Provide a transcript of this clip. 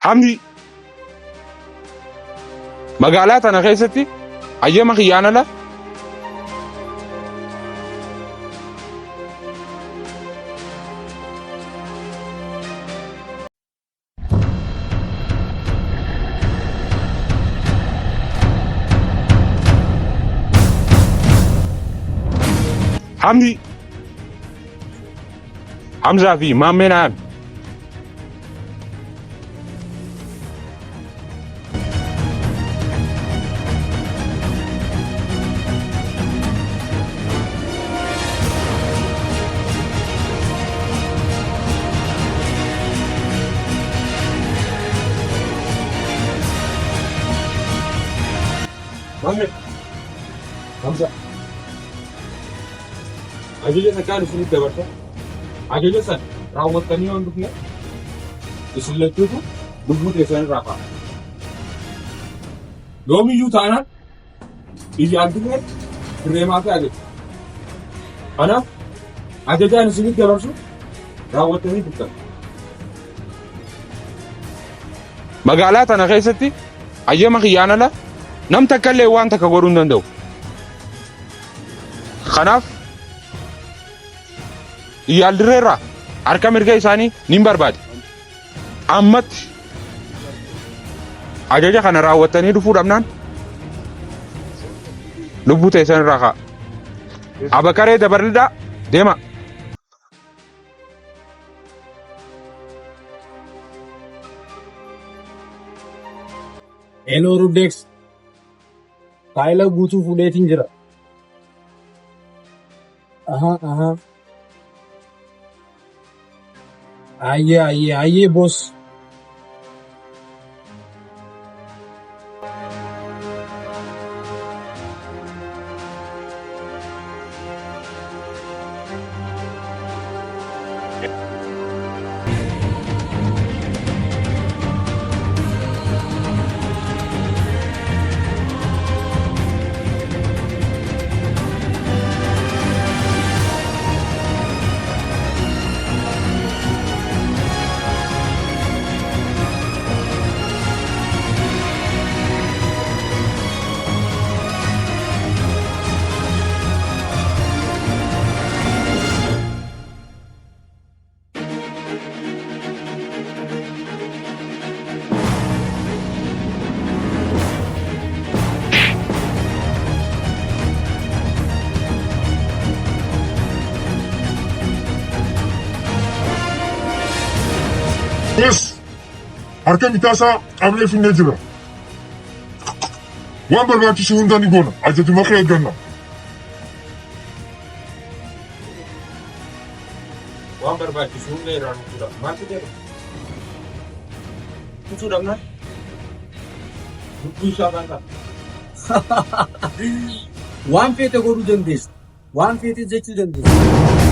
Hamdi magaalaa tana keessatti ayyama kiyyaana la Hamdi Hamza fi Maamenaan Maame Hamza ajaja sakaan isinit dabarsa ajaja san raawwattanii waan dhufne isin lachuutu lubbuu keessan irraa fa'a. Yoomiyyuu taanaan biyyaan dhufne firreemaa fi ajaja. Kanaaf ajajaan isinit dabarsu raawwattanii dhuftan. Magaalaa tana keessatti ayyama kiyyaana ala nam takka illee waan takka godhuu hin danda'u. Kanaaf yaaldirreerraa harka mirga isaanii nin barbaade. Ammatti ajaja kana raawwattanii dhufuu dhabnaan lubbuu teessan irraa ka'a. Abakaree dabalidhaa deema. Hello Rudex. Faayila guutuu fuudheetiin jira. Ayyee boss. Yes, harka bitaasaa qablee finnee jira. Waan barbaachisu hunda ni goona. Ajajuma kee eegganna. Waan barbaachisu hunda irraan fuudha. Maaltu jedhu? Kutuu dhabnaan? Lubbuu isaa kan qaba. Waan feete godhuu dandeessa. Waan feete jechuu dandeessa.